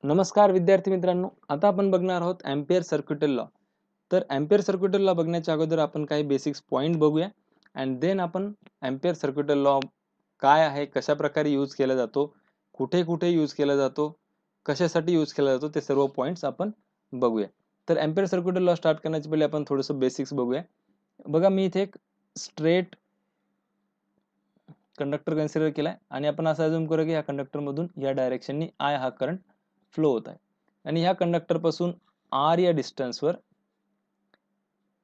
नमस्कार विद्यार्थी मित्रांनो, आता आपण बघणार आहोत एम्पियर सर्क्युटल लॉ. तर एम्पियर सर्क्युटल लॉ बघण्याच्या अगोदर आपण काही बेसिक्स पॉइंट बघूया अँड देन आपण एम्पियर सर्क्युटल लॉ काय आहे, कशा प्रकारे यूज केला जातो, कुठे कुठे यूज केला जातो, कशासाठी यूज केला जातो, ते सर्व पॉइंट्स आपण बघूया. तर एम्पियर सर्क्युटल लॉ स्टार्ट करण्याच्या पहिले आपण थोडंसं बेसिक्स बघूया. बघा, मी इथे एक स्ट्रेट कंडक्टर कन्सिडर केलाय आणि आपण असं अज्युम करू की या कंडक्टर मधून या डायरेक्शननी आय हा करंट फ्लो होत आहे आणि ह्या कंडक्टर पासून आर या डिस्टन्सवर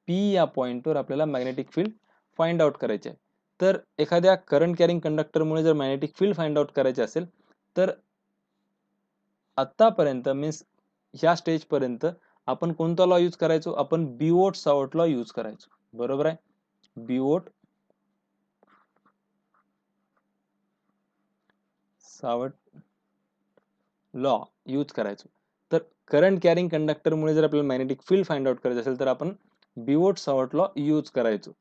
पी या पॉइंटवर आपल्याला मॅग्नेटिक फील्ड फाइंड आउट करायचे आहे. तर एखाद्या करंट कॅरिंग कंडक्टरमुळे जर मॅग्नेटिक फील्ड फाइंड आउट करायचे असेल तर आतापर्यंत मीन्स ह्या स्टेज पर्यंत आपण कोणता लॉ यूज करायचो? आपण बिओट सावर्ट लॉ यूज करायचो. बरोबर आहे? बिओट सावर्ट लॉ यूज करायचो. तर करंट कॅरिंग कंडक्टरमुळे जर आपल्याला मॅग्नेटिक फील्ड फाइंड आउट करायचं असेल तर आपण बिओट सावर्ट लॉ यूज करायचो.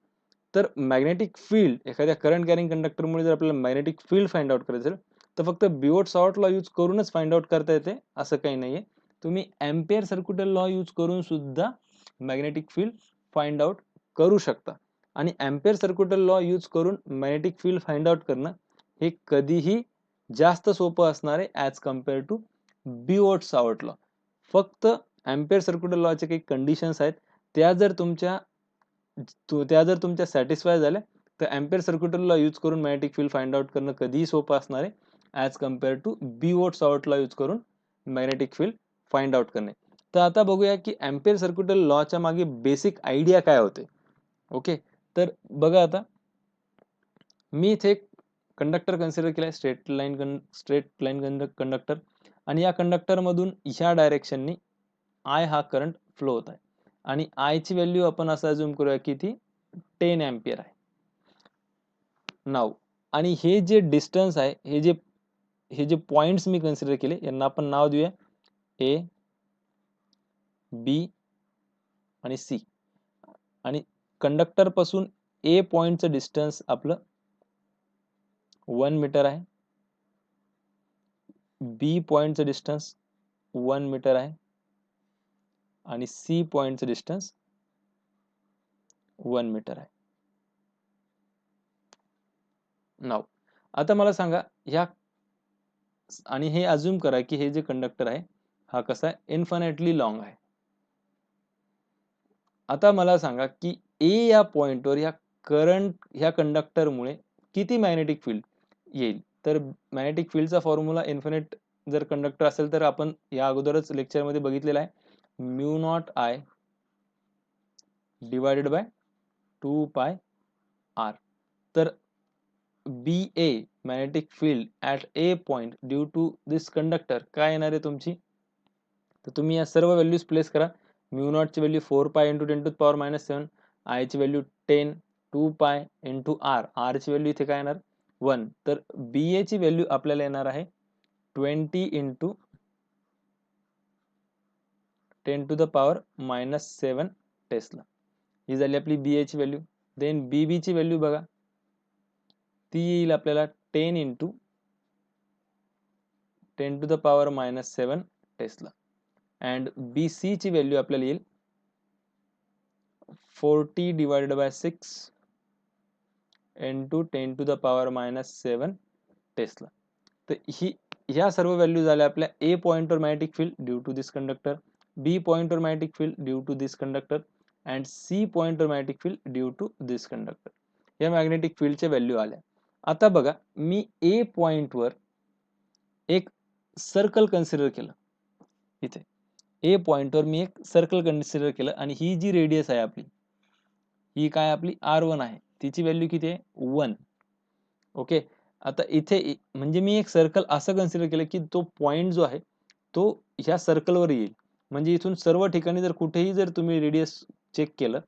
तर मॅग्नेटिक फील्ड एखाद्या करंट कॅरिंग कंडक्टरमुळे जर आपल्याला मॅग्नेटिक फील्ड फाइंड आउट करायचं असेल तर फक्त बिओट सावर्ट लॉ यूज करूनच फाइंड आउट करता येते असं काही नाहीये. तुम्ही एम्पियर सर्क्युटल लॉ यूज करून सुद्धा मॅग्नेटिक फील्ड फाइंड आउट करू शकता. आणि एम्पियर सर्क्युटल लॉ यूज करून मॅग्नेटिक फील्ड फाइंड आउट करणं हे कधीही जास्त सोपं असणार आहे as compare to Biot Savart law. फक्त एम्पियर सर्क्युटल लॉचे काही कंडिशन्स आहेत, त्या जर तुमच्या सॅटिस्फाय झाल्या तर एम्पियर सर्क्युटल लॉ यूज करून मॅग्नेटिक फील्ड फाइंड आउट करणं कधीही सोपं असणार आहे as compare to Biot Savart law use करून मॅग्नेटिक फील्ड फाइंड आउट करणे. तर आता बघूया की एम्पियर सर्क्युटल लॉच्या मागे बेसिक आयडिया काय होते. ओके, तर बघा, आता मी इथे एक कंडक्टर कन्सिडर केलाय, स्ट्रेट लाईन कंडक्टर आणि या कंडक्टर मधून ह्या डायरेक्शननी आय हा करंट फ्लो होत आहे आणि आय ची व्हॅल्यू आपण असं अज्युम करूया की ती 10 एम्पियर आहे नाव. आणि हे जे डिस्टन्स आहे, हे जे पॉइंट्स मी कन्सिडर केले यांना आपण नाव देऊया ए, बी आणि सी. आणि कंडक्टर पासून ए पॉइंटचं डिस्टन्स आपलं 1 मीटर आहे, बी पॉइंटचं डिस्टन्स 1 मीटर आहे आणि सी पॉइंटचं डिस्टन्स 1 मीटर आहे. नाव आता मला सांगा ह्या, आणि हे अज्युम करा की हे जे कंडक्टर आहे हा कसा आहे, इन्फायनाइटली लॉंग आहे. आता मला सांगा की ए या पॉइंटवर ह्या कंडक्टरमुळे किती मॅग्नेटिक फील्ड येईल. तर मॅग्नेटिक फील्डचा फॉर्म्युला इन्फिनिट जर कंडक्टर असेल तर आपण या अगोदरच लेक्चरमध्ये बघितलेला आहे, mu naught I divided by 2 pi R. तर B A magnetic field at A point due to this conductor काय येणार आहे तुमची. तर तुम्ही या सर्व व्हॅल्यूज प्लेस करा. म्यू नॉट ची value 4 pi into 10 to power -7, I ची value 10, 2 pi into R, R ची व्हॅल्यू इथे काय येणार 1. तर बी ए ची व्हॅल्यू आपल्याला येणार आहे 20 into 10 to the power -7 tesla. ही झाली आपली बी ए ची व्हॅल्यू. देन बी बी ची व्हॅल्यू बघा, ती येईल आपल्याला 10 into 10 to the power -7 tesla. And B C ची व्हॅल्यू आपल्याला येईल 40 divided by 6 into 10 to the power -7 tesla. तर ह्या सर्व व्हॅल्यू झाल्या आपल्या ए पॉइंटवर magnetic field due to this conductor, B पॉइंटवर magnetic field due to this conductor and C पॉइंटवर magnetic field due to this conductor. या मॅग्नेटिक फील्डच्या व्हॅल्यू आल्या. आता बघा, मी ए पॉइंटवर एक सर्कल कन्सिडर केलं. इथे ए पॉइंटवर मी एक सर्कल कन्सिडर केलं आणि ही जी रेडियस आहे आपली, ही काय आपली R1 आहे, तिची व्हॅल्यू किती आहे 1. ओके, आता इथे म्हणजे मी एक सर्कल असं कन्सिडर केलं की तो पॉइंट जो आहे तो ह्या सर्कलवर येईल. म्हणजे इथून सर्व ठिकाणी जर कुठेही जर तुम्ही रेडियस चेक केलं,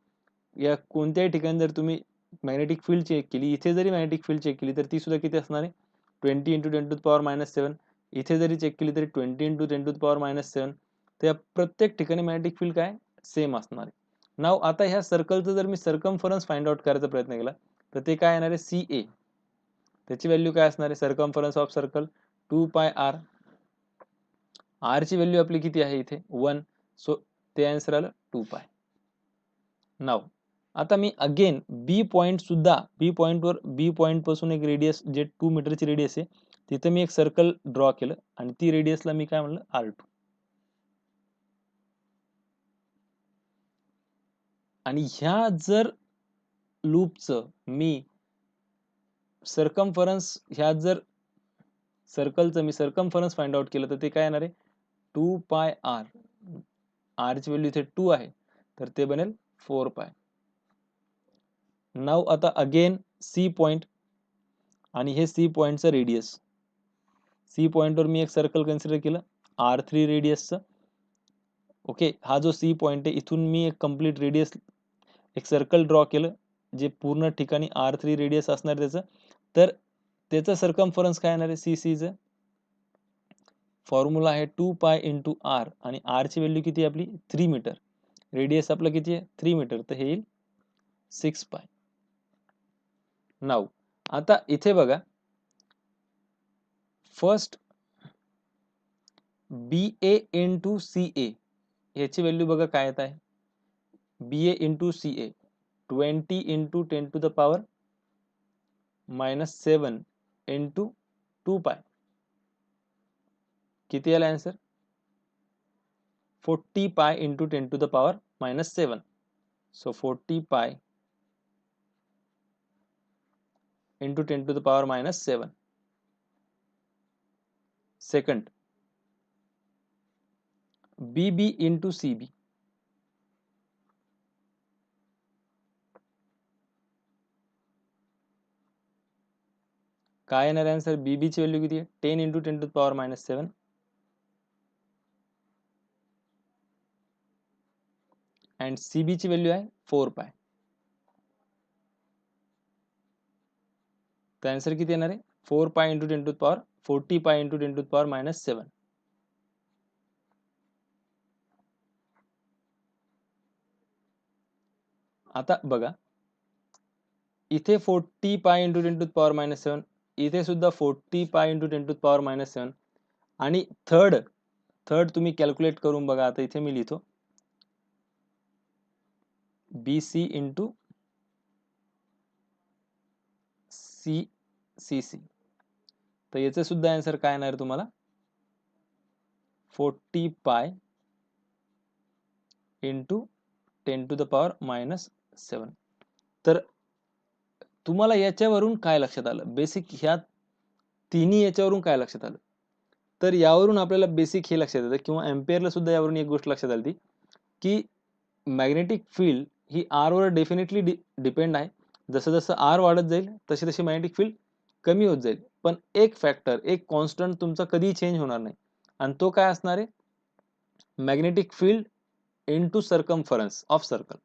या कोणत्याही ठिकाणी जर तुम्ही मॅग्नेटिक फील्ड चेक केली, इथे जरी मॅग्नेटिक फील्ड चेक केली तर ती सुद्धा किती असणार आहे 20 इंटू 10 टू द पॉवर -7. इथे जरी चेक केली तरी 20 इंटू 10 टू द पॉवर -7. तर या प्रत्येक ठिकाणी मॅग्नेटिक फील्ड काय सेम असणार आहे. नाव आता ह्या सर्कलचं जर मी सर्कमफरन्स फाइंड आउट करायचा प्रयत्न केला तर ते काय येणार आहे सी ए. त्याची व्हॅल्यू काय असणार आहे, circumference of circle 2 pi R. R ची व्हॅल्यू आपली किती आहे इथे 1, सो ते आन्सर आलं 2 पाय. नाव आता मी अगेन बी पॉईंट पासून एक रेडियस जे 2 मीटरची रेडियस आहे तिथे मी एक सर्कल ड्रॉ केलं आणि ती रेडियसला मी काय म्हणलं R2. आणि ह्या जर लूपचं मी सर्कम्फरन्स ह्या जर सर्कलचं मी सर्कम्फरन्स फाइंड आउट केलं तर ते काय येणार आहे 2 पाय आर. आर ची व्हॅल्यू इथे 2 आहे तर ते बनेल 4 पाय. नाव आता अगेन सी पॉइंट आणि हे सी पॉइंटचं रेडियस. सी पॉइंटवर मी एक सर्कल कन्सिडर केलं R3 रेडियसचं. ओके, हा जो सी पॉइंट आहे इथून मी एक कंप्लीट रेडियस एक सर्कल ड्रॉ केलं जे पूर्ण ठिकाणी R3 रेडियस असणार त्याचं. तर त्याचं सर्कम्फरन्स काय येणार आहे CCचं फॉर्म्युला आहे 2 पाय इंटू आर आणि आर ची व्हॅल्यू किती आहे आपली 3 मीटर. रेडियस आपलं किती आहे 3 मीटर तर हे येईल 6 पाय. नाव आता इथे बघा फर्स्ट BA इंटू CA ह्याची व्हॅल्यू बघा काय येत आहे BA into CA 20 into 10 to the power -7 into 2 pi. किती आला answer 40 pi into 10 to the power -7. So 40 pi into 10 to the power -7. Second BB into CB काय येणार आन्सर BB ची व्हॅल्यू किती आहे 10 into 10 to the power -7 and CB ची value आहे 4 पाय. तर आन्सर किती येणार आहे 4 pi into 10 to the power 40 pi into 10 to the power -7. आता बघा इथे 40 pi into 10 to the power -7 इथे सुद्धा 40 pi into 10 to the power -7 आणि थर्ड तुम्ही कॅल्क्युलेट करून बघा. आता इथे मी लिहितो BC इंटू CC. तर याचे सुद्धा आन्सर काय येणार तुम्हाला 40 pi into 10 to the power -7. तर तुम्हाला याच्यावरून काय लक्षात आलं बेसिक ह्या तिन्ही याच्यावरून काय लक्षात आलं तर यावरून आपल्याला बेसिक हे लक्षात येतं किंवा एम्पियरला सुद्धा यावरून एक गोष्ट लक्षात आली की मॅग्नेटिक फील्ड ही आर वर डेफिनेटली डिपेंड आहे. जसं जसं आर वाढत जाईल तशी तशी मॅग्नेटिक फील्ड कमी होत जाईल. पण एक फॅक्टर एक कॉन्स्टंट तुमचा कधीही चेंज होणार नाही आणि तो काय असणार आहे magnetic field into circumference of circle.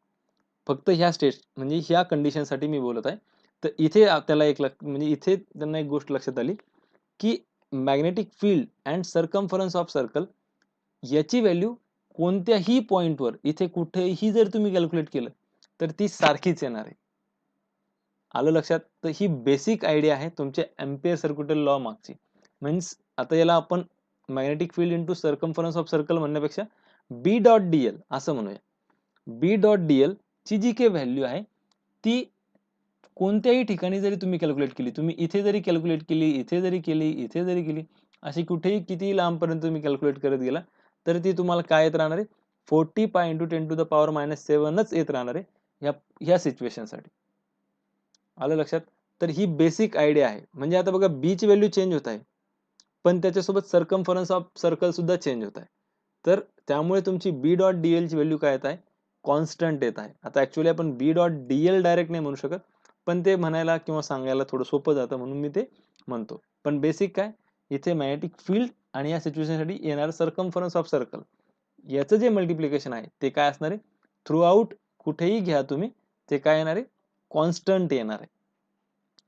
फक्त ह्या स्टेट म्हणजे ह्या कंडिशनसाठी मी बोलत आहे. तर इथे त्याला एक म्हणजे इथे त्यांना एक गोष्ट लक्षात आली की magnetic field and circumference of circle याची व्हॅल्यू कोणत्याही पॉइंटवर इथे कुठेही जर तुम्ही कॅल्क्युलेट केलं तर ती सारखीच येणार आहे. आलं लक्षात. तर ही बेसिक आयडिया आहे तुमच्या एम्पियर सर्क्युटल लॉ मागची. मीन्स आता याला आपण magnetic field into circumference of circle म्हणण्यापेक्षा बी डॉट डीएल असं म्हणूया. बी डॉट डीएल ची जी काही व्हॅल्यू आहे ती कोणत्याही ठिकाणी जरी तुम्ही कॅल्क्युलेट केली तुम्ही इथे जरी कॅल्क्युलेट केली इथे जरी केली इथे जरी केली अशी कुठेही किती लांबपर्यंत तुम्ही कॅल्क्युलेट करत गेला तर ती तुम्हाला काय येत राहणार आहे 40 pi into 10 to the power -7च येत राहणार आहे ह्या सिच्युएशनसाठी. आलं लक्षात. तर ही बेसिक आयडिया आहे. म्हणजे आता बघा बी ची व्हॅल्यू चेंज होत आहे पण त्याच्यासोबत सर्कम्फरन्स ऑफ सर्कल सुद्धा चेंज होत आहे. तर त्यामुळे तुमची बी डॉट डीएल ची व्हॅल्यू काय येत आहे कॉन्स्टंट येत आहे. आता ऍक्च्युअली आपण बी डॉट डीएल डायरेक्ट नाही म्हणू शकत पण ते म्हणायला किंवा सांगायला थोडं सोपं जातं म्हणून मी ते म्हणतो. पण बेसिक काय इथे मॅग्नेटिक फील्ड आणि या सिच्युएशनसाठी येणार सर्कम्फरन्स ऑफ सर्कल याचं जे मल्टिप्लिकेशन आहे ते काय असणार आहे थ्रू आउट कुठेही घ्या तुम्ही ते काय येणार आहे कॉन्स्टंट येणार आहे.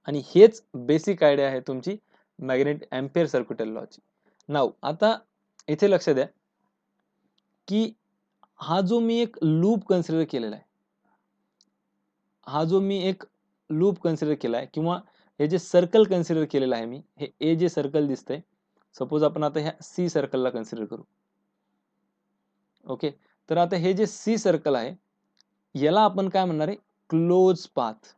आणि हेच बेसिक आयडिया आहे तुमची एम्पियर सर्क्युटल लॉची. नाव आता इथे लक्ष द्या की हा जो मी एक लूप कन्सिडर केलेला आहे हा जो मी एक लूप कन्सिडर केला आहे किंवा हे जे सर्कल कन्सिडर केलेलं आहे मी हे ए जे सर्कल दिसतंय सपोज आपण आता ह्या सी सर्कलला कन्सिडर करू. ओके, तर आता हे जे सी सर्कल आहे याला आपण काय म्हणणार आहे, क्लोज पाथ.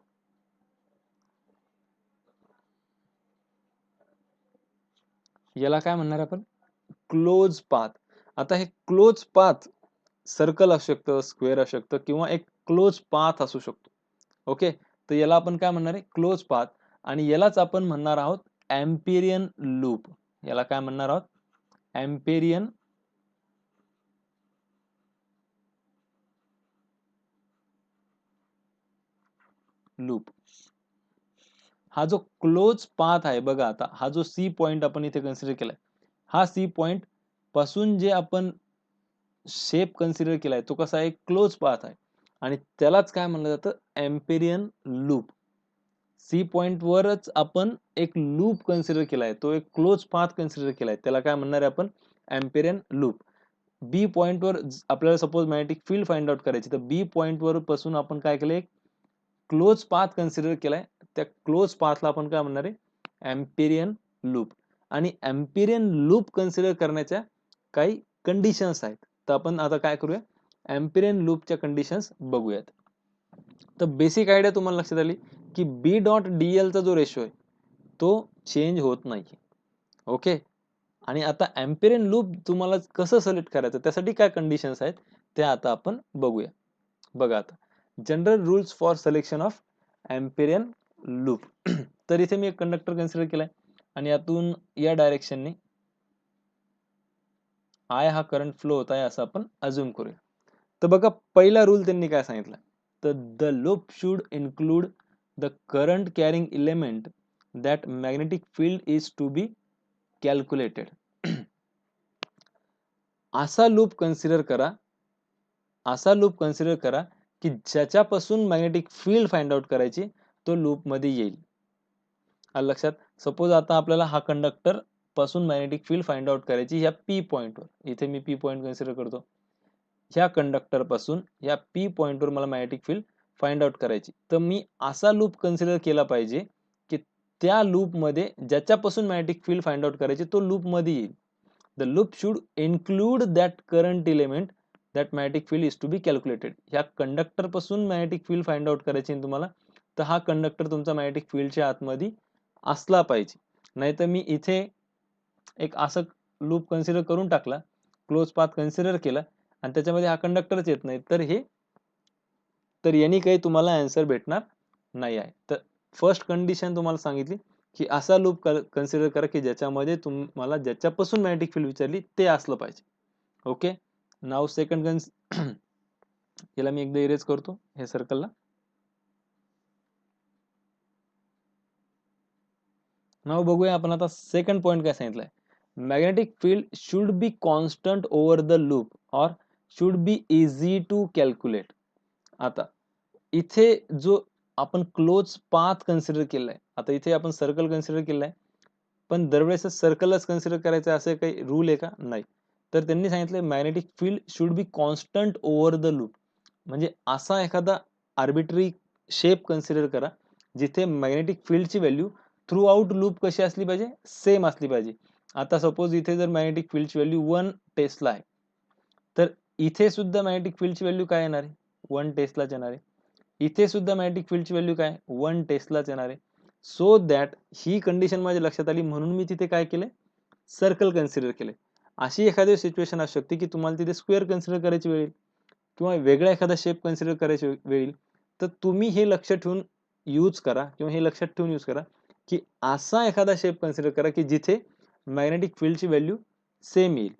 याला काय म्हणणार आपण, क्लोज पाथ. आता हे क्लोज पाथ सर्कल असू शकतं, स्क्वेअर असू शकतं किंवा एक क्लोज पाथ असू शकतो. ओके, तर याला आपण काय म्हणणार आहे, क्लोज पाथ. आणि यालाच आपण म्हणणार आहोत एम्पिरियन लूप. याला काय म्हणणार आहोत, एम्पिरियन लूप. हा जो क्लोज पाथ आहे बघा, आता हा जो सी पॉइंट आपण इथे कन्सिडर केलाय, हा सी पॉइंट पासून जे आपण शेप कन्सिडर केलाय तो कसा आहे, क्लोज पाथ आहे. आणि त्यालाच काय म्हणलं जातं, एम्पिरियन लूप. सी पॉइंट वरच आपण एक लूप कन्सिडर केलाय, तो एक क्लोज पाथ कन्सिडर केलाय, त्याला काय म्हणणार आहे आपण, एम्पिरियन लूप. बी पॉइंट वर आपल्याला suppose magnetic field find out करायची, तर बी पॉइंट वर पासून आपण काय केलंय, क्लोज पाथ कन्सिडर केलाय. त्या क्लोज पाथला आपण काय म्हणणार आहे, एम्पिरियन लूप. आणि एम्पिरियन लूप कन्सिडर करण्याच्या काही कंडिशन्स आहेत. तर आपण आता काय करूया, एम्पिरियन लूपच्या कंडिशन्स बघूयात. तर बेसिक आयडिया तुम्हाला लक्षात आली की बी डॉट डी एल चा जो रेशो आहे तो चेंज होत नाही. ओके, आणि आता एम्पिरियन लूप तुम्हाला कसं सिलेक्ट करायचं, त्यासाठी काय कंडिशन्स आहेत ते आता आपण बघूया. बघा आता, general rules for selection of Amperian loop. तर इथे मी एक कंडक्टर कन्सिडर केलाय आणि यातून या डायरेक्शनने आय हा करंट फ्लो होत आहे असं आपण अज्युम करूया. तर बघा, पहिला रूल त्यांनी काय सांगितलं, तर the loop should include the current carrying element that magnetic field is to be calculated. असा लूप कन्सिडर करा, असा लूप कन्सिडर करा की ज्याच्यापासून मॅग्नेटिक फील्ड फाइंड आउट करायची तो लूप मध्ये येईल. आलं लक्षात. सपोज आता आपल्याला हा कंडक्टर पासून मॅग्नेटिक फील्ड फाइंड आउट करायची ह्या पी पॉइंटवर, इथे मी पी पॉइंट कन्सिडर करतो. ह्या कंडक्टर पासून या पी पॉइंटवर मला मॅग्नेटिक फील्ड फाइंड आउट करायची, तर मी असा लूप कन्सिडर केला पाहिजे की त्या लूप मध्ये ज्याच्यापासून मॅग्नेटिक फील्ड फाइंड आउट करायची तो लूप मध्ये येईल. The loop should include that current element that magnetic field is to be calculated. ह्या कंडक्टर पासून मॅग्नेटिक फील्ड फाइंड आउट करायची आहे तुम्हाला, तर हा कंडक्टर तुमचा मॅग्नेटिक फील्डच्या आतमध्ये असला पाहिजे. नाहीतर मी इथे एक असं लूप कन्सिडर करून टाकला, क्लोज पाथ कन्सिडर केला आणि त्याच्यामध्ये हा कंडक्टरच येत नाही, तर यांनी काही तुम्हाला आन्सर भेटणार नाही आहे. तर फर्स्ट कंडिशन तुम्हाला सांगितली की असा लूप कन्सिडर करा की ज्याच्यामध्ये तुम्हाला ज्याच्यापासून मॅग्नेटिक फील्ड विचारली ते असलं पाहिजे. ओके, नाव सेकंड याला मी एकदा इरेज करतो हे सर्कलला. नाव बघूया आपण आता सेकंड पॉइंट काय सांगितलंय, magnetic field should be constant over the loop or should be easy to calculate. आता इथे जो आपण क्लोज पाथ कन्सिडर केलाय, आता इथे आपण सर्कल कन्सिडर केलाय, पण दरवेळेस सर्कलच कन्सिडर करायचं असं काही रूल आहे का, नाही. तर त्यांनी सांगितलं magnetic field should be constant over the loop. म्हणजे असा एखादा आर्बिटरी शेप कन्सिडर करा जिथे मॅग्नेटिक फील्डची व्हॅल्यू थ्रू आउट लूप कशी असली पाहिजे, सेम असली पाहिजे. आता सपोज इथे जर मॅग्नेटिक फील्डची व्हॅल्यू 1 टेस्ला आहे, तर इथे सुद्धा मॅग्नेटिक फील्डची व्हॅल्यू काय येणार आहे, 1 टेस्लाच येणार आहे. इथे सुद्धा मॅग्नेटिक फील्डची व्हॅल्यू काय, 1 टेस्लाच येणार आहे. सो दॅट ही कंडिशन माझ्या लक्षात आली म्हणून मी तिथे काय केलंय, सर्कल कन्सिडर केले. अशी एखादी सिच्युएशन असू शकते की तुम्हाला तिथे स्क्वेअर कन्सिडर करायची वेळ येईल किंवा वेगळा एखादा शेप कन्सिडर करायची वेळ येईल. तर तुम्ही हे लक्ष ठेवून यूज करा किंवा हे लक्षात ठेवून यूज करा की असा एखादा शेप कन्सिडर करा की जिथे मॅग्नेटिक फील्डची व्हॅल्यू सेम येईल.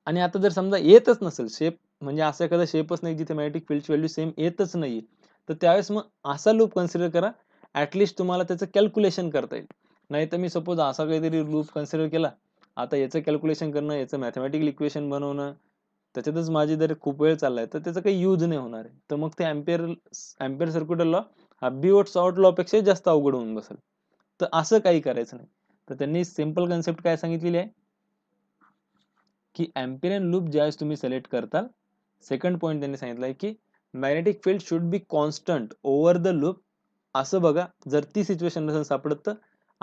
आणि आता जर समजा येतच नसेल शेप, म्हणजे असा एखादा शेपच नाही जिथे मॅग्नेटिक फील्डची व्हॅल्यू सेम येतच नाही, तर त्यावेळेस मग असा लूप कन्सिडर करा, ऍटलिस्ट तुम्हाला त्याचं कॅल्क्युलेशन करता येईल. नाही तर मी सपोज असा काहीतरी लूप कन्सिडर केला, आता याचं कॅल्क्युलेशन करणं, याचं मॅथमॅटिकल इक्वेशन बनवणं, त्याच्यातच माझी जर खूप वेळ चाललाय तर त्याचा काही यूज नाही होणार आहे. तर मग ते अँपिअर सर्क्युलर लॉ हा बिओट सॉर्ट लॉ पेक्षा जास्त अवघड होऊन बसेल. तर असं काही करायचं नाही. तर त्यांनी सिंपल कन्सेप्ट काय सांगितलेली आहे की एम्पिरियन लूप ज्यावेळेस तुम्ही सिलेक्ट करताल, सेकंड पॉईंट त्यांनी सांगितलं आहे की magnetic field should be constant over the loop. असं बघा, जर ती सिच्युएशन नसेल सापडत तर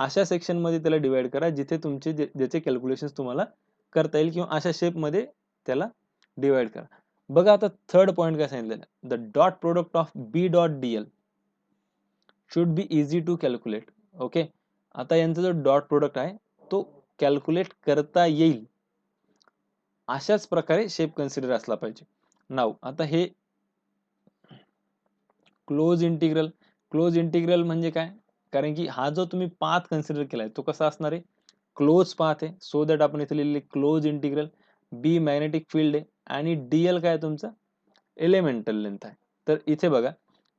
अशा सेक्शनमध्ये त्याला डिवाइड करा जिथे तुमचे ज्याचे कॅल्क्युलेशन्स तुम्हाला करता येईल, किंवा अशा शेपमध्ये त्याला डिवाइड करा. बघा आता थर्ड पॉईंट काय सांगितलेलं आहे, the dot product of B dot D l should be easy to calculate. Okay, आता यांचा जो डॉट प्रोडक्ट आहे तो कॅल्क्युलेट करता येईल अशाच प्रकारे शेप कन्सिडर असला पाहिजे. नाव आता हे क्लोज इंटिग्रल म्हणजे काय, कारण की हा जो तुम्ही पाथ कन्सिडर केलाय तो कसा असणार आहे, क्लोज पाथ आहे. सो दॅट आपण इथे लिहिलेले क्लोज इंटिग्रल. बी मॅग्नेटिक फील्ड आहे आणि डीएल काय तुमचं एलिमेंटल लेंथ आहे. तर इथे बघा,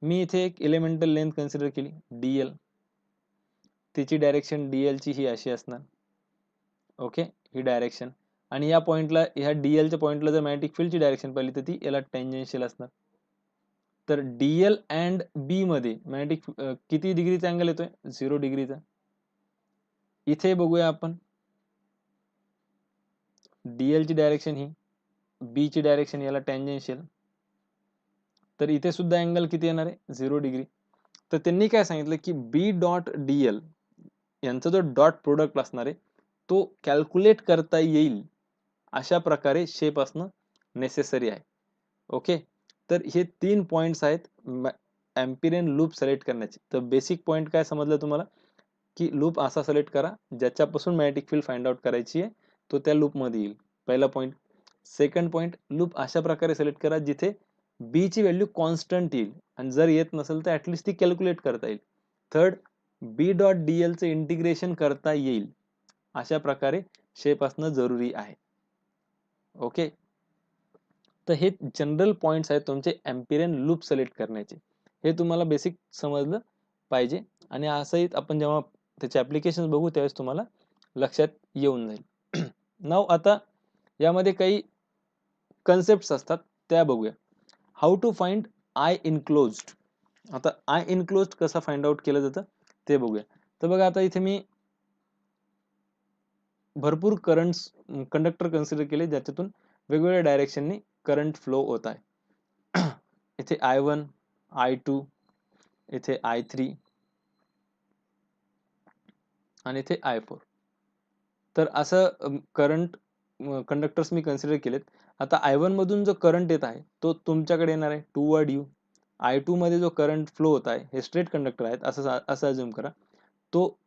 मी इथे एक एलिमेंटल लेंथ कन्सिडर केली डीएल, तिची डायरेक्शन डीएल ची ही अशी असणार. ओके, ही डायरेक्शन, आणि या पॉइंटला, ह्या डीएलच्या पॉइंटला जर मॅग्नेटिक फील्डची डायरेक्शन पाहिली तर ती याला टेंजेन्शियल असणार. तर डीएल अँड बी मध्ये मॅग्नेटिक किती डिग्रीचा अँगल येतोय, 0 डिग्रीचा. इथे बघूया आपण, डीएल ची डायरेक्शन ही, बी ची डायरेक्शन याला टेंजेन्शियल, तर इथे सुद्धा अँगल किती येणार आहे, 0 डिग्री. तर त्यांनी काय सांगितलं की बी डॉट डीएल यांचा जो डॉट प्रोडक्ट असणार आहे तो कॅल्क्युलेट करता येईल अशा प्रकारे शेप असणं नेसेसरी आहे. ओके, तर हे 3 पॉइंट्स आहेत एम्पिरियन लूप सिलेक्ट करण्याचे. तर बेसिक पॉइंट काय समजलं तुम्हाला, की लूप असा सिलेक्ट करा ज्याच्यापासून मॅग्नेटिक फील्ड फाइंड आउट करायची आहे तो त्या लूप मध्ये येईल, पहिला पॉइंट. सेकंड पॉइंट, लूप अशा प्रकारे सिलेक्ट करा जिथे बी ची व्हॅल्यू कॉन्स्टंट येईल, आणि जर येत नसेल तर ऍटलिस्ट ती कॅल्क्युलेट करता येईल. थर्ड, बी डॉट डीएल चे इंटिग्रेशन करता येईल अशा प्रकारे शेप असणं जरुरी आहे. ओके, तर हे जनरल पॉइंट्स आहेत तुमचे एम्पिरियन लूप सिलेक्ट करण्याचे. हे तुम्हाला बेसिक समजलं पाहिजे, आणि असंही आपण जेव्हा त्याचे ऍप्लिकेशन बघू त्यावेळेस तुम्हाला लक्षात येऊन जाईल. नाव आता यामध्ये काही कन्सेप्ट असतात त्या बघूया. How to find I enclosed. आता आय इनक्लोज्ड कसा फाइंड आउट केलं जातं ते बघूया. तर बघा, आता इथे मी भरपूर करंट्स कंडक्टर कन्सिडर केले ज्याच्यातून वेगवेगळ्या डायरेक्शननी करंट फ्लो होत आहे. इथे I1, I2, इथे I3 आणि इथे I4. तर असं करंट कंडक्टर्स मी कन्सिडर केलेत. आता I1 मधून जो करंट येत आहे तो तुमच्याकडे येणार आहे टूवर्ड यू. I2 मध्ये जो करंट फ्लो होत आहे हे स्ट्रेट कंडक्टर आहेत असं अज्युम करा, तो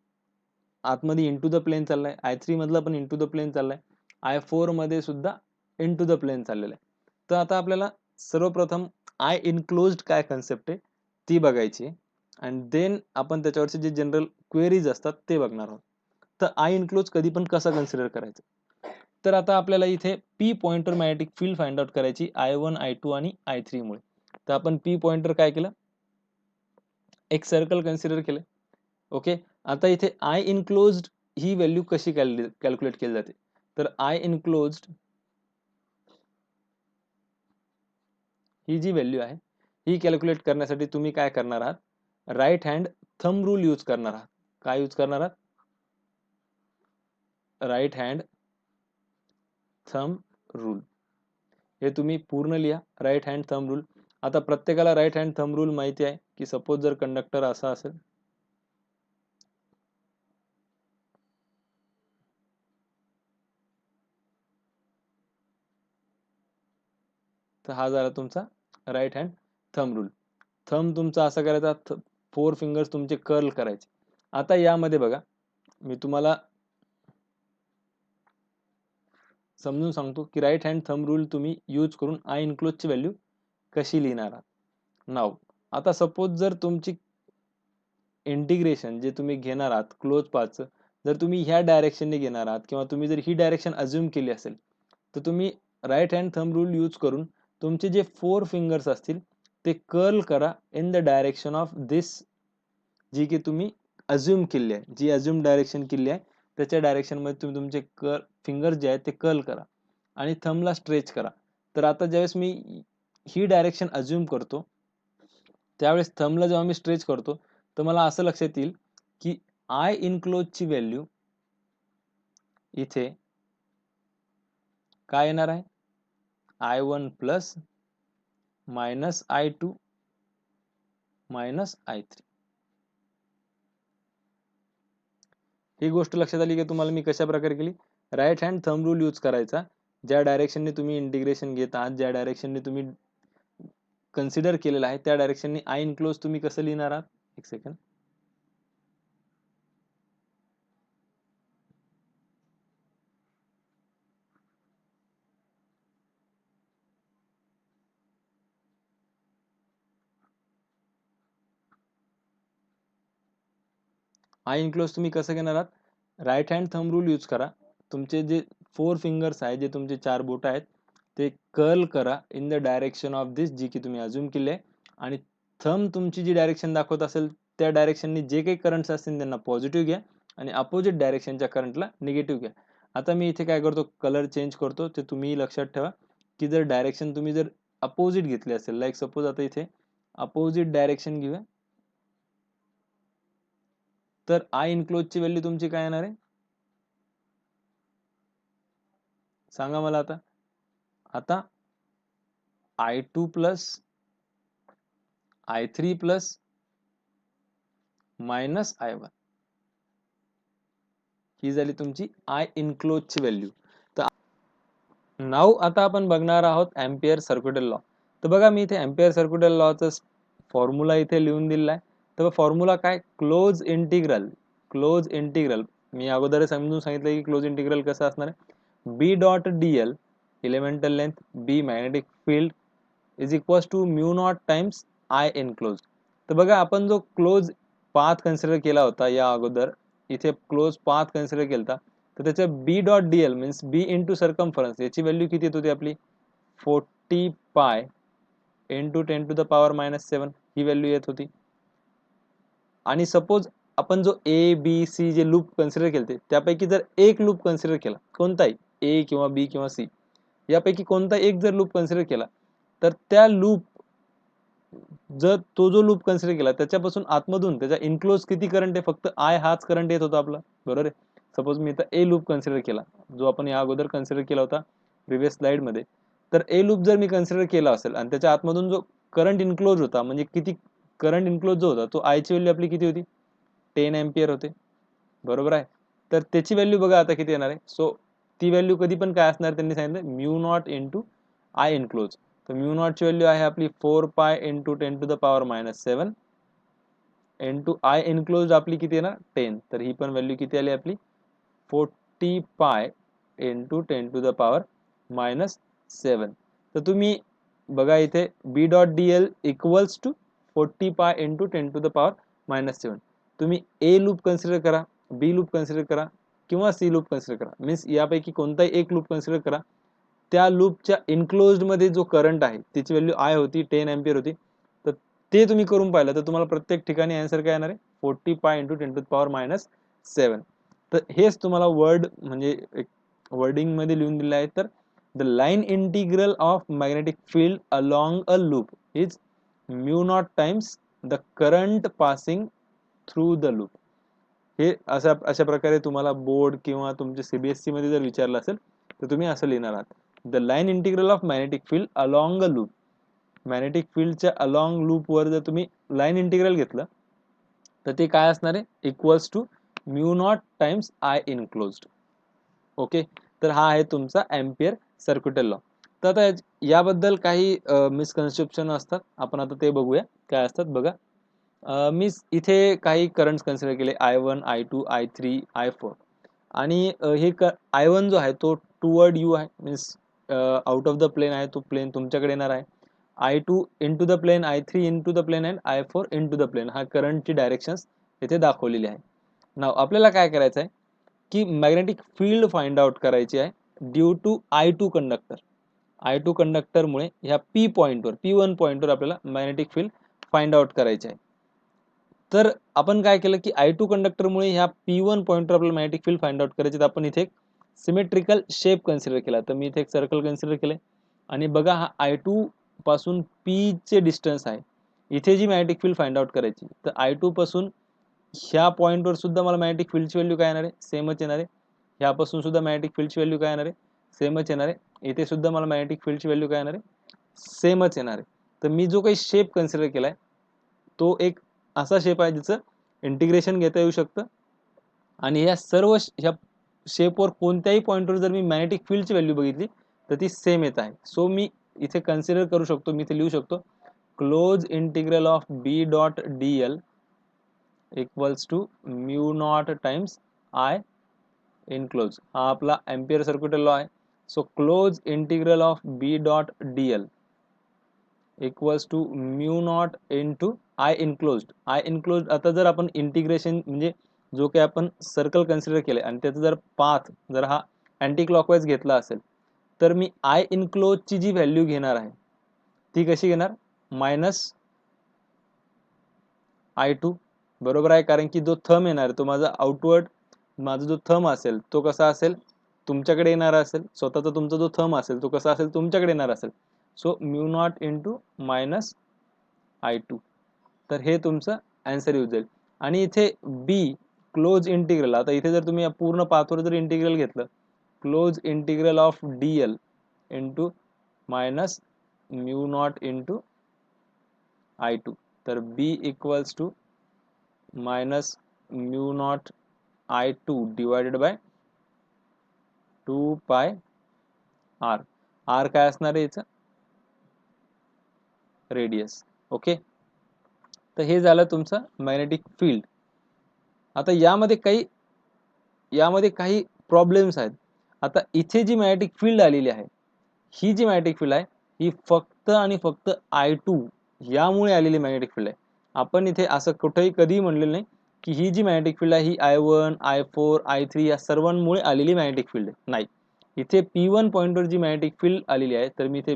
आतमध्ये इंटू द प्लेन चाललाय. I3 मधला पण इंटू द प्लेन चाललाय. I4 मध्ये सुद्धा इंटू द प्लेन चाललेला आहे. तर आता आपल्याला सर्वप्रथम आय इनक्लोज्ड काय कन्सेप्ट आहे ती बघायची, आणि देन आपण त्याच्यावरचे जे जनरल क्वेरीज असतात ते बघणार आहोत. तर आय इनक्लोज कधी पण कसा कन्सिडर करायचं, तर आता आपल्याला इथे P pointer magnetic field find out करायची I1, I2 आणि I3 मुळे. तर आपण पी पॉइंटर काय केलं, एक सर्कल कन्सिडर केलं. ओके, आता इथे आय इनक्लोज्ड ही व्हॅल्यू कशी कॅल्क्युलेट केली जाते, तर आय इनक्लोज्ड ही जी व्हॅल्यू आहे ही कॅल्क्युलेट करण्यासाठी तुम्ही काय करणार आहात, right hand thumb rule use करणार आहात. काय यूज करणार आहात, राईट हँड थंब रूल. हे तुम्ही पूर्ण लिहा, राईट हँड थंब रूल. आता प्रत्येकाला राईट हँड थंब रूल माहिती आहे की सपोज जर कंडक्टर असा असेल तर हा झाला तुमचा right hand thumb rule. Thumb तुमचा असा करायचा, 4 फिंगर्स तुमचे कर्ल करायचे. आता यामध्ये बघा, मी तुम्हाला समजून सांगतो की राईट हँड थंब रूल तुम्ही यूज करून आय इनक्लोजची व्हॅल्यू कशी लिहिणार आहात. नाव आता सपोज जर तुमची इंटिग्रेशन जे तुम्ही घेणार आहात क्लोज पाथचं, जर तुम्ही ह्या डायरेक्शनने घेणार आहात किंवा तुम्ही जर ही डायरेक्शन अज्युम केली असेल तर तुम्ही right hand thumb rule use करून तुमचे जे 4 फिंगर्स असतील ते कर्ल करा in the direction of this, जी की तुम्ही अज्युम केली आहे, जी अज्युम डायरेक्शन केली आहे त्याच्या डायरेक्शन मध्ये तुम्ही तुमचे फिंगर जे आहेत ते कर्ल करा आणि थंबला स्ट्रेच करा. तर आता ज्यावेळेस मी ही डायरेक्शन अज्युम करतो त्यावेळेस थंबला जेव्हा मी स्ट्रेच करतो तर मला असं लक्षात येईल की आय इनक्लोजची व्हॅल्यू इथे काय येणार आहे, I1 plus minus I2 minus I3. ही गोष्ट लक्षात आली की तुम्हाला मी कशा प्रकारे केली. Right hand thumb rule use करायचा. ज्या डायरेक्शनने तुम्ही इंटिग्रेशन घेत आहात, ज्या डायरेक्शनने तुम्ही कन्सिडर केलेलं आहे, त्या डायरेक्शनने आय इनक्लोज तुम्ही कसं लिहिणार आहात. एक सेकंड. आय इनक्लोज तुम्ही कसं घेणार आहात. Right hand thumb rule use करा. तुमचे जे 4 फिंगर्स आहेत, जे तुमचे 4 बोट आहेत, ते कर्ल करा in the direction of this, जी की तुम्ही अज्युम केली आहे. आणि थंब तुमची जी डायरेक्शन दाखवत असेल त्या डायरेक्शननी जे काही करंट्स असतील त्यांना पॉझिटिव्ह घ्या आणि अपोजिट डायरेक्शनच्या करंटला निगेटिव्ह घ्या. आता मी इथे काय करतो, कलर चेंज करतो. ते तुम्ही लक्षात ठेवा की जर डायरेक्शन तुम्ही जर अपोजिट घेतली असेल, लाईक सपोज आता इथे अपोजिट डायरेक्शन घेऊया, तर आय इनक्लोजची व्हॅल्यू तुमची काय येणार आहे सांगा मला आता. आता I2 plus I3 plus minus I1 ही झाली तुमची आय इनक्लोजची व्हॅल्यू. तर नाव आता आपण बघणार आहोत एम्पियर सर्क्युटल लॉ. तर बघा मी इथे एम्पियर सर्क्युटल लॉचा फॉर्म्युला इथे लिहून दिलेला आहे. तर फॉर्म्युला काय, क्लोज इंटिग्रल. क्लोज इंटिग्रल मी अगोदर समजून सांगितलं की क्लोज इंटिग्रल कसं असणार आहे. B dot D L elemental length B magnetic field is equals to mu not times I enclose. तर बघा आपण जो क्लोज पाथ कन्सिडर केला होता या अगोदर, इथे क्लोज पाथ कन्सिडर केला होता, तर त्याचं बी डॉट डी एल मीन्स बी इंटू सर्कमफरन्स याची व्हॅल्यू किती येत होती आपली 40 पाय इंटू 10⁻⁻⁷ ही व्हॅल्यू येत होती. आणि सपोज आपण जो ए बी सी जे लूप कन्सिडर केले त्यापैकी जर एक लूप कन्सिडर केला, कोणताही ए किंवा बी किंवा सी यापैकी कोणता एक जर लूप कन्सिडर केला, तर त्या लूप जर तो जो लूप कन्सिडर केला त्याच्यापासून आतमधून त्याच्या इनक्लोज किती करंट आहे, फक्त आय हाच करंट येत होता आपला, बरोबर आहे. सपोज मी आता ए लूप कन्सिडर केला, जो आपण या अगोदर कन्सिडर केला होता प्रिव्हियस स्लाइड मध्ये. तर ए लूप जर मी कन्सिडर केला असेल आणि त्याच्या आतमधून जो करंट इनक्लोज होता, म्हणजे किती करंट इनक्लोज जो होता तो आयची व्हॅल्यू आपली किती होती 10 एम्पियर होते, बरोबर आहे. तर त्याची व्हॅल्यू बघा आता किती येणार आहे. सो ती व्हॅल्यू कधी पण काय असणार त्यांनी सांगितलं mu naught into I enclose. तर म्यू नॉटची व्हॅल्यू आहे आपली 4 pi into 10⁻⁻⁷ into I enclose आपली किती येणार 10. तर ही पण व्हॅल्यू किती आली आपली 40 पाय इंटू 10⁻⁻⁷. तर तुम्ही बघा इथे B dot D L equals to 40 pi into 10⁻⁻⁷. तुम्ही ए लूप कन्सिडर करा, बी लूप कन्सिडर करा किंवा सी लूप कन्सिडर करा, मीन्स यापैकी कोणताही एक लूप कन्सिडर करा. त्या लूपच्या इनक्लोज्ड मध्ये जो करंट आहे त्याची व्हॅल्यू आय होती 10 एम्पियर होती. तर ते तुम्ही करून पाहिलं तर तुम्हाला प्रत्येक ठिकाणी आन्सर काय येणार आहे 40 पाय इंटू 10⁻⁷. तर हेच तुम्हाला वर्ड म्हणजे एक वर्डिंग मध्ये लिहून दिलं आहे. तर the line integral of magnetic field along a loop is mu naught times the current passing through the loop. हे अशा प्रकारे तुम्हाला बोर्ड किंवा तुमच्या सीबीएसई मध्ये जर विचारलं असेल तर तुम्ही असं लिहिणार आहात, the line integral of magnetic field along a loop. Magnetic फील्डच्या अलॉंग लूप वर जर तुम्ही लाईन इंटिग्रल घेतलं तर ते काय असणार आहे equals to mu not times I enclosed. Okay. तर हा आहे तुमचा एम्पियर सर्क्युटल लॉ. तर आता याबद्दल काही मिसकन्सेप्शन असतात, आपण आता ते बघूया काय असतात. बघा मी इथे काही करंट्स कन्सिडर केले I1 I2 I3 I4. आणि हे I1 जो आहे तो टुवर्ड यू आहे, means out of the plane आहे, तो प्लेन तुमच्याकडे येणार आहे. I2 into the plane, I3 into the plane and I4 into the plane. हा करंटची डायरेक्शन इथे दाखवलेली आहे. नाव आपल्याला काय करायचं आहे की मॅग्नेटिक फील्ड फाइंड आउट करायची आहे due to I2 conductor. I2 कंडक्टरमुळे ह्या P पॉईंटवर P1 पॉईंटवर आपल्याला मॅग्नेटिक फील्ड फाइंड आउट करायचे आहे. तर आपण काय केलं की I2 कंडक्टरमुळे ह्या P1 पॉईंटवर आपल्याला मॅग्नेटिक फील्ड फाइंड आउट करायचे. तर आपण इथे एक सिमेट्रिकल शेप कन्सिडर केला. तर मी इथे एक सर्कल कन्सिडर केले आणि बघा हा I2 पासून P चे डिस्टन्स आहे. इथे जी मॅग्नेटिक फील्ड फाइंड आउट करायची, तर I2 पासून ह्या पॉईंटवर सुद्धा मला मॅग्नेटिक फील्डची व्हॅल्यू काय येणार आहे सेमच येणार आहे. ह्यापासून सुद्धा मॅग्नेटिक फील्डची व्हॅल्यू काय येणार आहे सेमच येणार आहे. इथे सुद्धा मला मॅग्नेटिक फील्डची व्हॅल्यू काय येणार आहे सेमच येणार आहे. तर मी जो काही शेप कन्सिडर केलाय तो एक असा शेप आहे ज्याचं इंटिग्रेशन घेता येऊ शकतं आणि ह्या सर्व ह्या शेपवर कोणत्याही पॉईंटवर जर मी मॅग्नेटिक फील्डची व्हॅल्यू बघितली तर ती सेम येत आहे. सो मी इथे कन्सिडर करू शकतो, मी इथे लिहू शकतो close integral of B dot D L equals to mu not times I enclose. हा आपला एम्पियर सर्क्युलर लॉ आहे. So close integral of B dot D L equals to mu not into I enclosed. I enclosed आता जर आपण integration म्हणजे जो काही आपण सर्कल कन्सिडर केले आणि त्याचा जर पाथ जर हा अँटी क्लॉकवाईज घेतला असेल तर मी आय इनक्लोजची जी व्हॅल्यू घेणार आहे ती कशी घेणार, मायनस I2. बरोबर आहे, कारण की जो थंब येणार तो माझा आउटवर्ड, माझा जो थंब असेल तो कसा असेल, तुमच्याकडे येणार असेल. स्वतःचा तुमचा जो थंब असेल तो कसा असेल, तुमच्याकडे येणार असेल. So mu naught into minus I2. तर हे तुमचं आन्सर येऊ जाईल. आणि इथे बी क्लोज इंटिग्रल, आता इथे जर तुम्ही पूर्ण पाथवर जर इंटिग्रल घेतलं, close integral of D L into minus mu not into I2. तर B equals to minus mu naught I2 divided by 2 pi R. R काय असणार आहे याचं, रेडियस. ओके, तर हे झालं तुमचं मॅग्नेटिक फील्ड. आता यामध्ये काही प्रॉब्लेम्स आहेत. आता इथे जी मॅग्नेटिक फील्ड आलेली आहे, ही जी मॅग्नेटिक फील्ड आहे ही फक्त आणि फक्त I2 यामुळे आलेली मॅग्नेटिक फील्ड आहे. आपण इथे असं कुठेही कधीही म्हणलेलं नाही की ही जी मॅग्नेटिक फील्ड आहे ही I1 I4 I3 या सर्वांमुळे आलेली मॅग्नेटिक फील्ड आहे. नाही, इथे P1 पॉइंटवर जी मॅग्नेटिक फील्ड आलेली आहे, तर मी इथे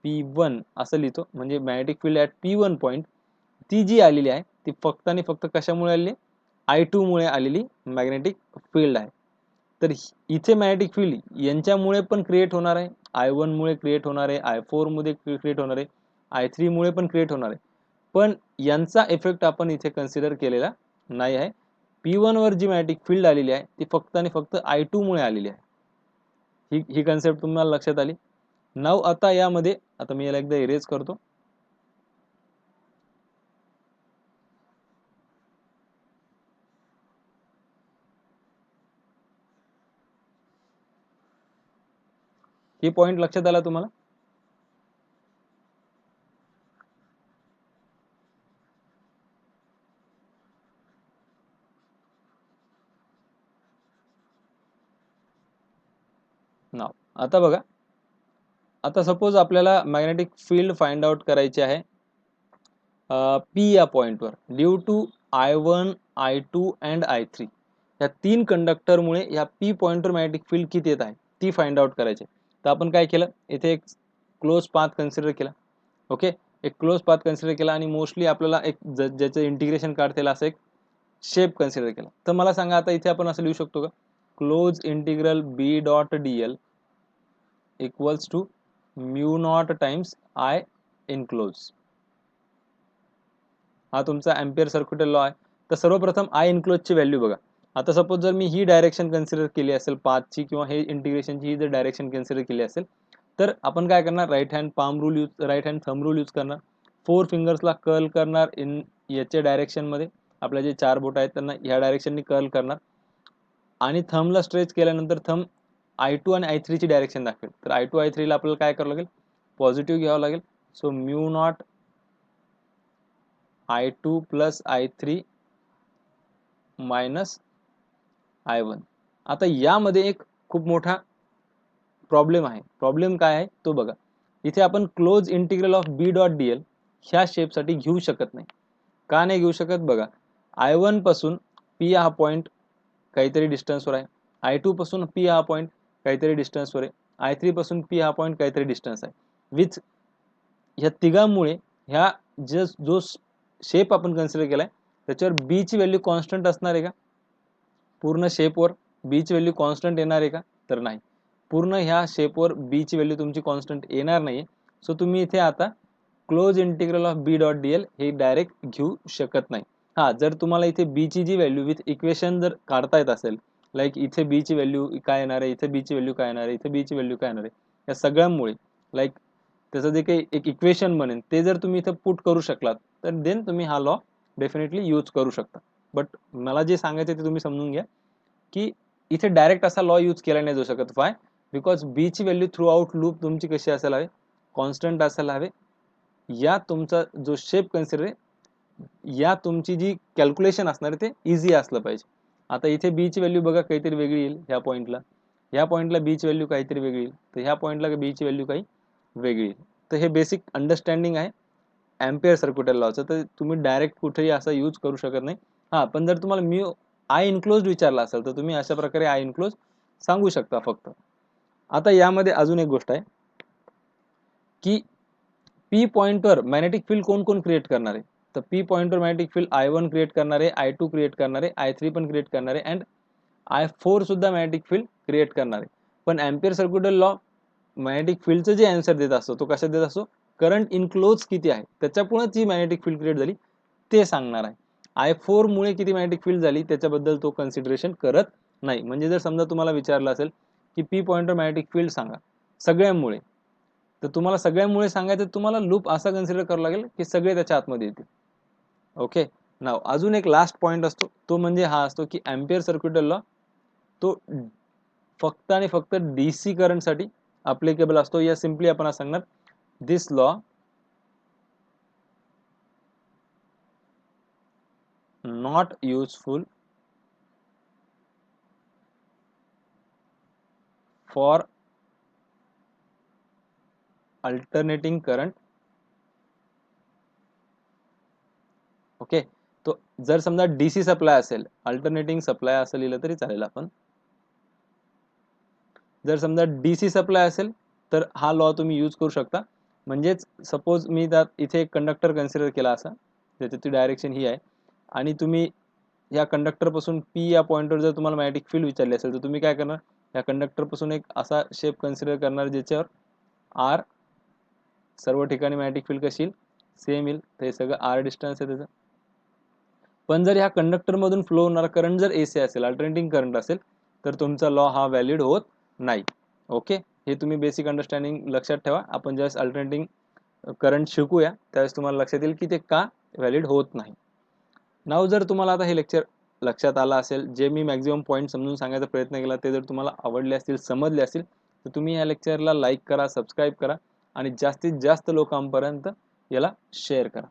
P1 असं लिहितो, म्हणजे magnetic field at P1 point ती जी आलेली आहे ती फक्त आणि फक्त कशामुळे आलेली, I2 मुळे आलेली मॅग्नेटिक फील्ड आहे. तर इथे मॅग्नेटिक फील्ड यांच्यामुळे पण क्रिएट होणार आहे, I1 मुळे क्रिएट होणार आहे, I4 मध्ये क्रिएट होणार आहे, I3 मुळे पण क्रिएट होणार आहे. पण यांचा इफेक्ट आपण इथे कन्सिडर केलेला नाही आहे. P1 वर जी मॅग्नेटिक फील्ड आलेली आहे ती फक्त आणि फक्त I2 मुळे आलेली आहे. ही कन्सेप्ट तुम्हाला लक्षात आली. नाव आता यामध्ये, आता मी याला एकदा इरेज करतो. हे पॉइंट लक्षात आला तुम्हाला. नाव आता बघा, आता सपोज आपल्याला मॅग्नेटिक फील्ड फाइंड आउट करायची आहे पी या पॉइंटवर, due to I1 I2 and I3 या तीन कंडक्टरमुळे या पी पॉइंटवर मॅग्नेटिक फील्ड किती येत आहे ती फाइंड आउट करायची. तर आपण काय केलं, इथे एक क्लोज पाथ कन्सिडर केला. ओके, एक क्लोज पाथ कन्सिडर केला आणि मोस्टली आपल्याला एक ज्याचं इंटिग्रेशन काढता येईल असं एक शेप कन्सिडर केला. तर मला सांगा आता इथे आपण असं लिहू शकतो का, close integral B dot D L equals to mu not times I enclose. हा तुमचा एम्पियर सर्क्युलर लॉ आहे. तर सर्वप्रथम आय इनक्लोजची व्हॅल्यू बघा. आता सपोज जर मी ही डायरेक्शन कन्सिडर केली असेल पाथची किंवा हे इंटिग्रेशनची ही जर डायरेक्शन कन्सिडर केली असेल तर आपण काय करणार, right hand palm rule use, right hand thumb rule use करणार. 4 फिंगर्सला कर्ल करणार इन याच्या डायरेक्शनमध्ये, आपल्या जे 4 बोट आहेत त्यांना ह्या डायरेक्शननी कर्ल करणार आणि थंबला स्ट्रेच केल्यानंतर थंब I2 आणि I3 ची डायरेक्शन दाखवेल. तर I2 I3 ला आपल्याला काय करावं लागेल, पॉझिटिव्ह घ्यावं लागेल. So mu naught I2 plus I3 minus I1. आता यामध्ये एक खूप मोठा प्रॉब्लेम आहे. प्रॉब्लेम काय आहे तो बघा. इथे आपण close integral of B dot D L ह्या शेपसाठी घेऊ शकत नाही. का नाही घेऊ शकत बघा, I1 पासून P हा पॉइंट काहीतरी डिस्टन्सवर आहे, I2 पासून P हा पॉइंट काहीतरी डिस्टन्सवर आहे, I3 पासून P हा पॉइंट काहीतरी डिस्टन्स आहे. विच ह्या तिघांमुळे ह्या जो शेप आपण कन्सिडर केलाय त्याच्यावर बी ची व्हॅल्यू कॉन्स्टंट असणार आहे का, पूर्ण शेपवर बी ची व्हॅल्यू कॉन्स्टंट येणार आहे का, तर नाही. पूर्ण ह्या शेपवर बी ची व्हॅल्यू तुमची कॉन्स्टंट येणार नाही. सो तुम्ही इथे आता close integral of B dot D L हे डायरेक्ट घेऊ शकत नाही. हा, जर तुम्हाला इथे बी ची जी व्हॅल्यू विथ इक्वेशन जर काढता येत असेल, लाईक इथे बी ची व्हॅल्यू काय येणार आहे, इथे बी ची व्हॅल्यू काय येणार आहे, इथे बी ची व्हॅल्यू काय येणार आहे, या सगळ्यांमुळे लाईक त्याचं जे काही एक इक्वेशन बनेल ते जर तुम्ही इथे पुट करू शकलात तर देन तुम्ही हा लॉ डेफिनेटली यूज करू शकता. बट मला जे सांगायचं ते तुम्ही समजून घ्या की इथे डायरेक्ट असा लॉ यूज केला नाही जाऊ शकत. वाय? बिकॉज बी ची व्हॅल्यू थ्रू आउट लूप तुमची कशी असायला हवी, कॉन्स्टंट असायला हवे. या तुमचा जो शेप कन्सिडर आहे, या तुमची जी कॅल्क्युलेशन असणार आहे ते इझी असलं पाहिजे. आता इथे बी ची व्हॅल्यू बघा काहीतरी वेगळी येईल, ह्या पॉईंटला बी ची व्हॅल्यू काहीतरी वेगळी येईल, तर ह्या पॉईंटला बी ची व्हॅल्यू काही वेगळी येईल. तर हे बेसिक अंडरस्टँडिंग आहे एम्पियर सर्क्युटल लॉचं. तर तुम्ही डायरेक्ट कुठेही असं यूज करू शकत नाही. हां, पण जर तुम्हाला मी आय इन्क्लोज विचारला असेल तर तुम्ही अशा प्रकारे आय इन्क्लोज सांगू शकता फक्त. आता यामध्ये अजून एक गोष्ट आहे की पी पॉइंटवर मॅग्नेटिक फील्ड कोण कोण क्रिएट करणार आहे. तर पी पॉइंटवर मॅग्नेटिक फील्ड I1 क्रिएट करणार आहे, I2 क्रिएट करणार आहे, I3 पण क्रिएट करणार आहे अँड I4 सुद्धा मॅग्नेटिक फील्ड क्रिएट करणार आहे. पण एम्पियर सर्क्युटल लॉ मॅग्नेटिक फील्डचं जे आन्सर देत असतो तो कशात देत असतो, करंट इनक्लोज किती आहे त्याच्यापुढे जी मॅग्नेटिक फील्ड क्रिएट झाली ते सांगणार आहे. I4 मुळे किती मॅग्नेटिक फील्ड झाली त्याच्याबद्दल तो कन्सिडरेशन करत नाही. म्हणजे जर समजा तुम्हाला विचारलं असेल की पी पॉइंटवर मॅग्नेटिक फील्ड सांगा सगळ्यामुळे, तर तुम्हाला सगळ्यामुळे सांगायचं तुम्हाला लूप असा कन्सिडर करावा लागेल की सगळे त्याच्या आतमध्ये येतील. ओके, नाव अजून एक लास्ट पॉइंट असतो तो म्हणजे हा असतो की एम्पियर सर्क्युटल लॉ तो फक्त आणि फक्त डीसी करंट साठी अप्लिकेबल असतो. या सिम्पली आपण असं सांगणार this law not useful for alternating current. Okay, तो जर समजा डीसी सप्लाय असेल, अल्टरनेटिंग सप्लाय असं लिहिलं तरी चालेल आपण. जर समजा डीसी सप्लाय असेल तर हा लॉ तुम्ही यूज करू शकता. म्हणजेच सपोज मी त्यात इथे एक कंडक्टर कन्सिडर केला असा, त्याची डायरेक्शन ही आहे आणि तुम्ही या कंडक्टर पासून पी या पॉइंटवर जर तुम्हाला मॅग्नेटिक फील्ड विचारली असेल तर तुम्ही काय करणार, या कंडक्टर पासून एक असा शेप कन्सिडर करणार ज्याच्यावर आर सर्व ठिकाणी मॅग्नेटिक फील्ड कशी येईल, सेम येईल. तर हे सगळं आर डिस्टन्स आहे त्याचं. पण जर ह्या कंडक्टर मधून फ्लो होणारा करंट जर एसी असेल, अल्टरनेटिंग करंट असेल, तर तुमचा लॉ हा व्हॅलिड होत नाही. ओके, हे तुम्ही बेसिक अंडरस्टँडिंग लक्षात ठेवा. आपण ज्यावेळेस अल्टरनेटिंग करंट शिकूया त्यावेळेस तुम्हाला लक्षात येईल की ते का व्हॅलिड होत नाही. नाव जर तुम्हाला आता हे लेक्चर लक्षात आलं असेल, जे मी मॅक्झिमम पॉईंट समजून सांगायचा प्रयत्न केला ते जर तुम्हाला आवडले असतील, समजले असतील, तर तुम्ही या लेक्चरला लाईक करा, सबस्क्राईब करा आणि जास्तीत जास्त लोकांपर्यंत याला शेअर करा.